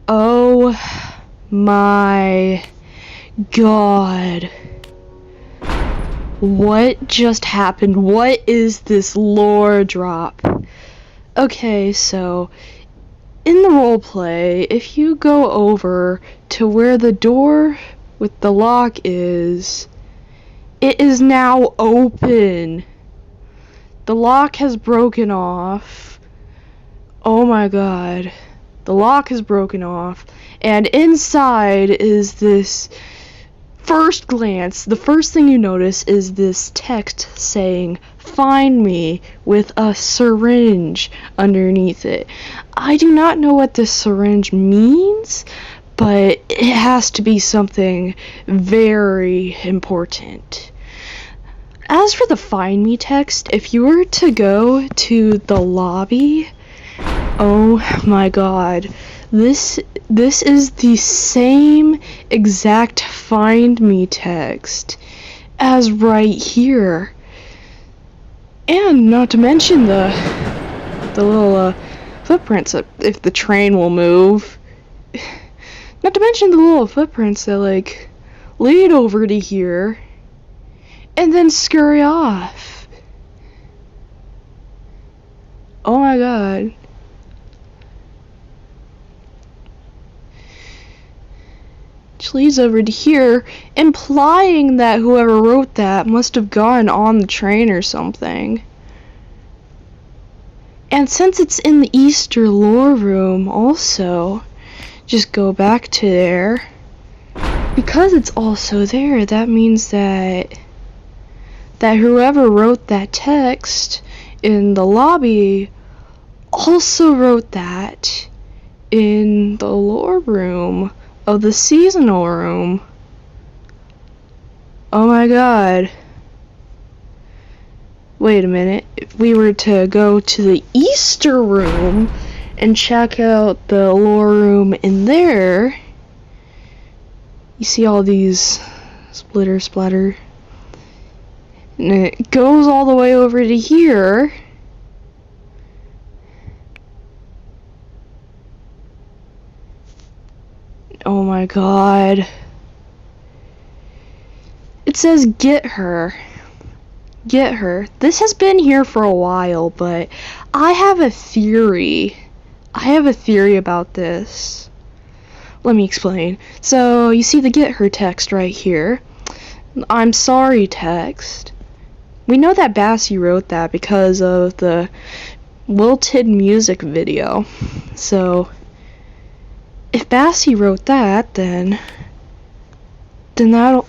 Oh my god. What just happened? What is this lore drop? Okay, so in the roleplay, if you go over to where the door with the lock is, it is now open. The lock has broken off. Oh my god. The lock has broken off. And inside is this, first glance, the first thing you notice is this text saying, "Find me," with a syringe underneath it. I do not know what this syringe means, but it has to be something very important. As for the "Find Me" text, if you were to go to the lobby, oh my god, this is the same exact "Find Me" text as right here. And not to mention the little footprints, if the train will move. Not to mention the little footprints that like lead over to here and then scurry off. Oh my god. Which leads over to here, implying that whoever wrote that must have gone on the train or something. And since it's in the Easter lore room also, just go back to there. Because it's also there, that means that whoever wrote that text in the lobby also wrote that in the lore room of the seasonal room. Oh my god. Wait a minute. If we were to go to the Easter room and check out the lore room in there, you see all these splitter splatter. And it goes all the way over to here. Oh my god. It says get her. Get her. This has been here for a while, but I have a theory. I have a theory about this. Let me explain. So, you see the get her text right here. "I'm sorry" text. We know that Bassie wrote that because of the Wilted music video. So, if Bassie wrote that, then that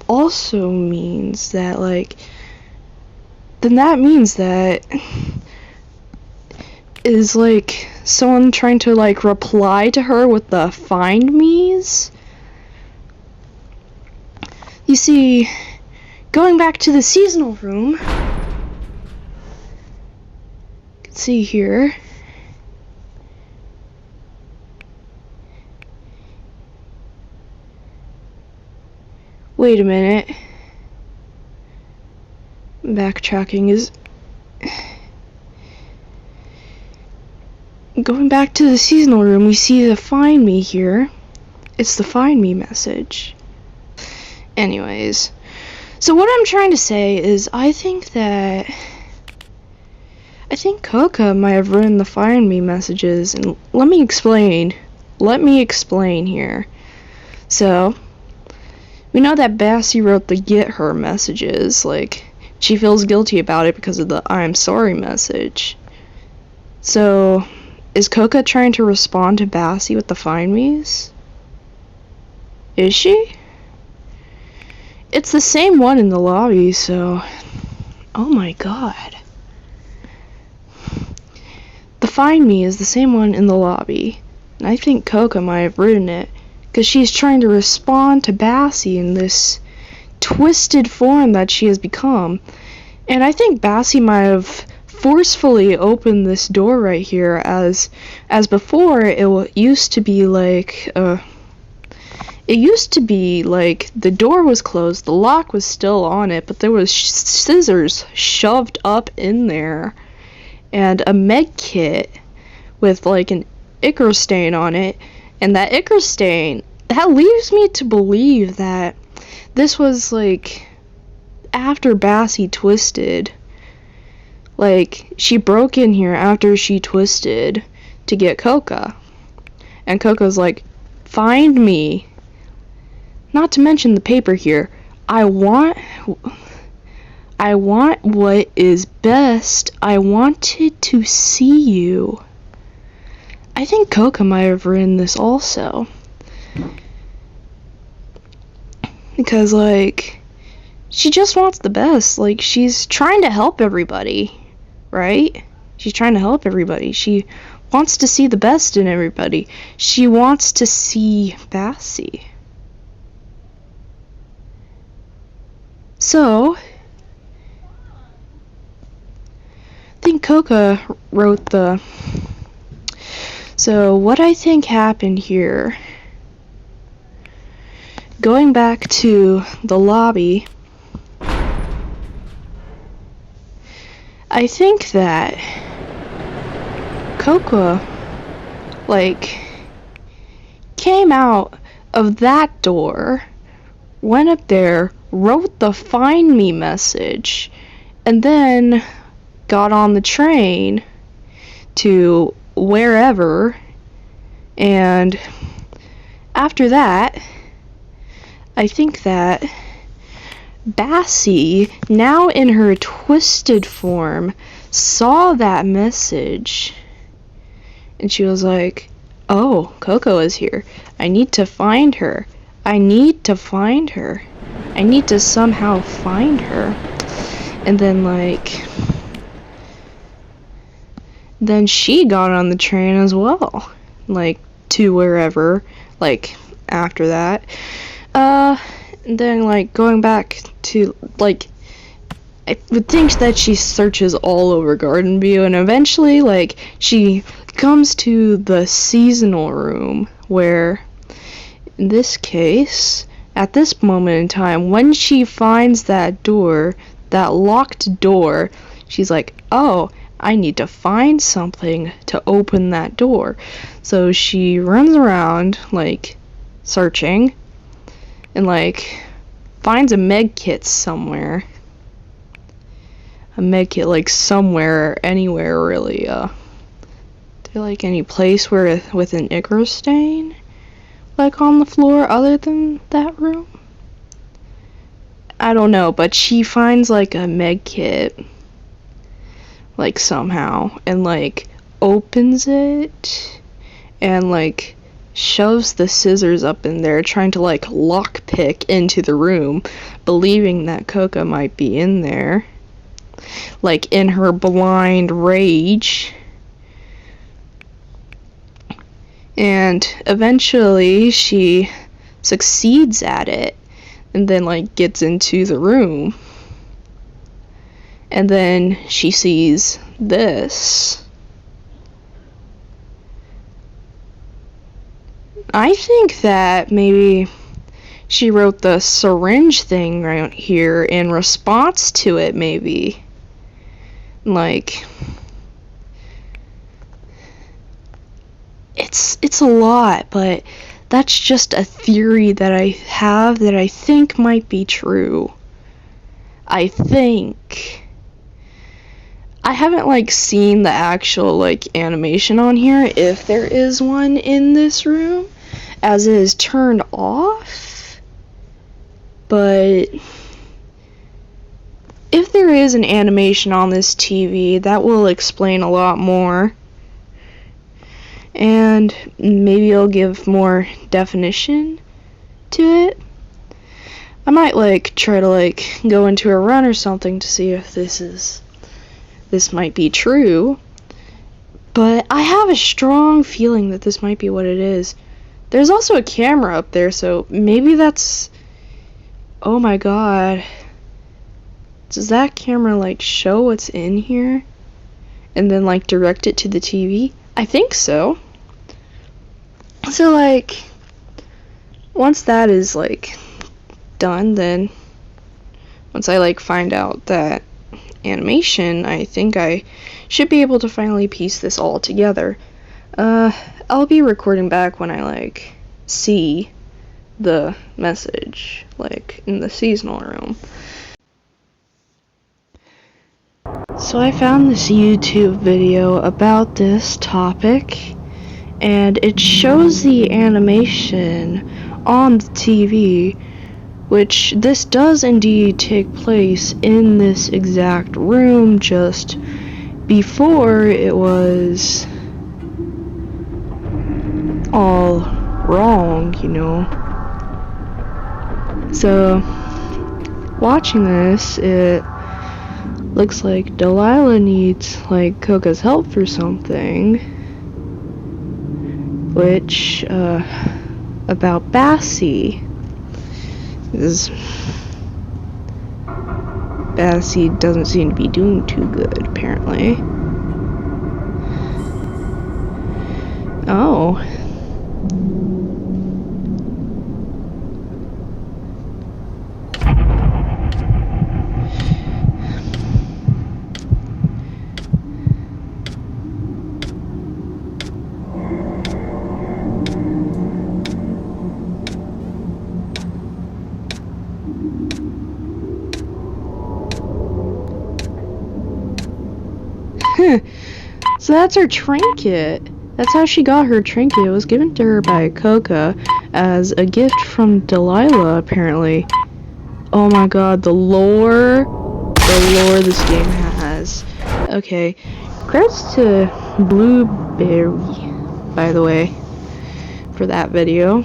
also means that, like, then that means that is, like, someone trying to, like, reply to her with the "find me's." You see, going back to the seasonal room, you can see here, wait a minute, backtracking is, going back to the seasonal room, we see the "find me" here. It's the "find me" message. Anyways, so what I'm trying to say is I think Coca might have written the "find me" messages, and let me explain here. So, we know that Bassie wrote the "get her" messages, like, she feels guilty about it because of the "I'm sorry" message. So, is Coca trying to respond to Bassie with the "find me's"? Is she? It's the same one in the lobby, so, oh my god. The "find me" is the same one in the lobby, and I think Coca might have written it, because she's trying to respond to Bassie in this twisted form that she has become. And I think Bassie might have forcefully opened this door right here, as before it used to be like, the door was closed, the lock was still on it, but there was scissors shoved up in there, and a med kit with, like, an ichor stain on it, And that ichor stain, that leaves me to believe that this was like after Bassie twisted. Like, she broke in here after she twisted to get Coca. And Coca's like, find me. Not to mention the paper here. I want what is best. I wanted to see you. I think Coca might have written this also. Because, like, she just wants the best. Like, she's trying to help everybody, right? She's trying to help everybody. She wants to see the best in everybody. She wants to see Bassie. So, I think Coca wrote the... So, what I think happened here, going back to the lobby, I think that Coca, like, came out of that door, went up there, wrote the find me message, and then got on the train to wherever, and after that, I think that Bassie, now in her twisted form, saw that message, and she was like, oh, Coco is here. I need to find her. I need to find her. I need to somehow find her. And then, like, then she got on the train as well, like, to wherever, like, after that. And then, like, going back to, like, I would think that she searches all over Garden View, and eventually, like, she comes to the seasonal room, where, in this case, at this moment in time, when she finds that door, that locked door, she's like, oh, I need to find something to open that door. So she runs around, like, searching, and, like, finds a med kit somewhere. A med kit, like, somewhere, anywhere, really. Is there, like, any place where with an ichor stain, like, on the floor other than that room? I don't know, but she finds, like, a med kit, like, somehow, and, like, opens it, and, like, shoves the scissors up in there, trying to, like, lockpick into the room, believing that Coca might be in there, like, in her blind rage. And eventually she succeeds at it, and then, like, gets into the room. And then she sees this. I think that maybe she wrote the syringe thing right here in response to it, maybe. Like, it's a lot, but that's just a theory that I have that I think might be true. I think. I haven't, like, seen the actual, like, animation on here, if there is one in this room, as it is turned off. But if there is an animation on this TV, that will explain a lot more. And maybe it'll give more definition to it. I might, like, try to, like, go into a run or something to see if this might be true. But I have a strong feeling that this might be what it is. There's also a camera up there, so maybe that's... Oh my god. Does that camera, like, show what's in here? And then, like, direct it to the TV? I think so. So, like, once that is, like, done, then once I, like, find out that animation, I think I should be able to finally piece this all together. I'll be recording back when I, like, see the message, like, in the seasonal room. So I found this YouTube video about this topic, and it shows the animation on the TV, which this does indeed take place in this exact room, just before it was all wrong, you know. So, watching this, it looks like Delilah needs, like, Coco's help for something, which, about Bassie, is Bassie doesn't seem to be doing too good, apparently. Oh. So that's her trinket. That's how she got her trinket. It was given to her by Coca as a gift from Delilah, apparently. Oh my god, the lore this game has. Okay, credits to Blueberry, by the way, for that video.